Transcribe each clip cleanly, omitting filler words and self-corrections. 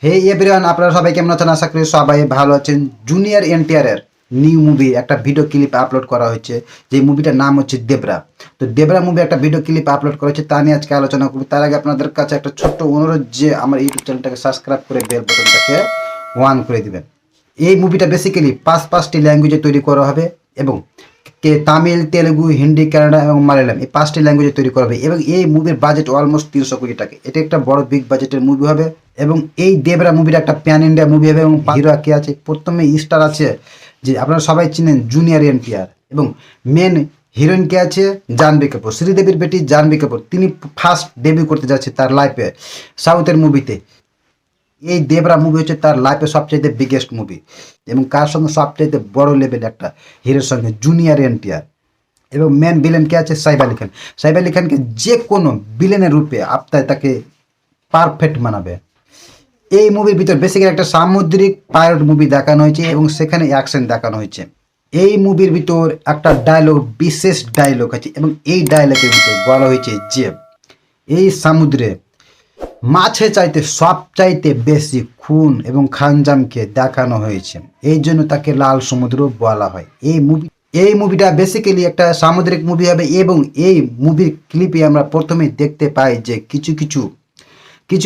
হে everyone, আপনারা সবাই কেমন আছেন? আশা করি সবাই ভালো আছেন। জুনিয়র এনটিআর এর নিউ মুভি একটা ভিডিও ক্লিপ আপলোড করা হয়েছে, যে মুভিটার নাম হচ্ছে দেবরা। তো দেবরা মুভি একটা ভিডিও ক্লিপ আপলোড করা হয়েছে, তা নিয়ে আজকে আলোচনা করব। তার আগে আপনাদের কাছে একটা ছোট্ট অনুরোধ, যে আমার ইউটিউব চ্যানেলটাকে সাবস্ক্রাইব করে বেল বাটনটাকে অন করে দিবেন। এই মুভিটা বেসিক্যালি পাঁচটি ল্যাঙ্গুয়েজে তৈরি করা হবে, এবং তামিল, তেলেগু, হিন্দি, কানাডা এবং মালয়ালম, এই 5টি ল্যাঙ্গুয়েজে তৈরি করা হবে। এবং এই মুভির বাজেট অলমোস্ট 300 কোটি টাকা। এটা একটা বড় বিগ বাজেটের মুভি হবে। এবং এই দেবরা মুভিটা একটা প্যান ইন্ডিয়া মুভি হবে। এবং হিরো কে আছে, প্রথমে স্টার আছে, যে আপনারা সবাই চিনেন জুনিয়র এনটিআর। এবং মেন হিরোইন কে আছে জাহ্নবী কাপুর, শ্রীদেবীর বেটি জাহ্নবী কাপুর। তিনি ফার্স্ট ডেবিউ করতে যাচ্ছে তার লাইফে সাউথের মুভিতে। এই দেবরা মুভি হচ্ছে তার লাইফে সবচেয়ে বিগেস্ট মুভি, এবং কার সঙ্গে সবচেয়ে বড় লেভেল একটা হিরোর সঙ্গে জুনিয়র এনটিআর। এবং মেন ভিলেন কে আছে সাইফ আলী খান। সাইফ আলী খানকে যে কোনো ভিলেনের রূপে আপনার তাকে পারফেক্ট মানাবে। এই মুভির ভিতর বেসিক্যালি একটা সামুদ্রিক পাইরেট মুভি দেখানো হয়েছে, এবং সেখানে অ্যাকশন দেখানো হয়েছে। এই মুভির ভিতর একটা ডায়লগ, বিশেষ ডায়লগ আছে, এবং এই ডায়লগের ভিতর বলা হয়েছে যে এই সমুদ্রে মাছে চাইতে সব চাইতে বেশি খুন এবং খানজামকে দেখানো হয়েছে, এই জন্য তাকে লাল সমুদ্র বলা হয়। এই মুভিটা বেসিক্যালি একটা সামুদ্রিক মুভি হবে। এবং এই মুভির ক্লিপে আমরা প্রথমে দেখতে পাই যে কিছু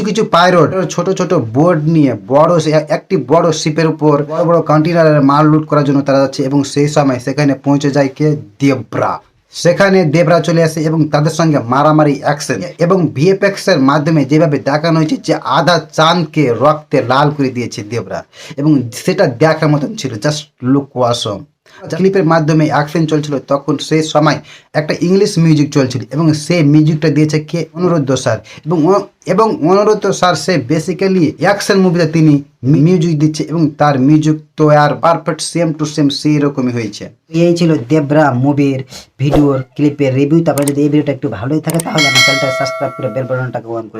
কিছু পাইরট ছোট ছোট বোর্ড নিয়ে একটি বড় শিপের উপর বড় বড় কন্টেনারের মাল লুট করার জন্য তারা যাচ্ছে। এবং সেই সময় সেখানে পৌঁছে যায় কে দেবরা। সেখানে দেবরা চলে আসে এবং তাদের সঙ্গে মারামারি, অ্যাকশন এবং ভিএফএক্স এর মাধ্যমে যেভাবে দেখানো হয়েছে যে আধা চাঁদকে রক্তে লাল করে দিয়েছে দেবরা, এবং সেটা দেখার মতন ছিল, জাস্ট লুক ওয়াসম। ক্লিপের মাধ্যমে অ্যাকশন চলছিল, তখন সেই সময় একটা ইংলিশ মিউজিক চলছিল, এবং সেই মিউজিকটা দিয়েছে কে অনুরুদ্ধ স্যার। এবং অনুরুদ্ধ স্যার সে বেসিক্যালি অ্যাকশন মুভিতে তিনি মিউজিক দিচ্ছে, এবং তার মিউজিক তো আর পারফেক্ট সেম টু সেম সেই রকমই হয়েছে। এই ছিল দেবরা মুভির ভিডিওর ক্লিপের রিভিউ। তারপরে যদি এই ভিডিওটা একটু ভালোই থাকে তাহলে আমার চ্যানেলটা সাবস্ক্রাইব করে বেল বাটনটাকে অন করে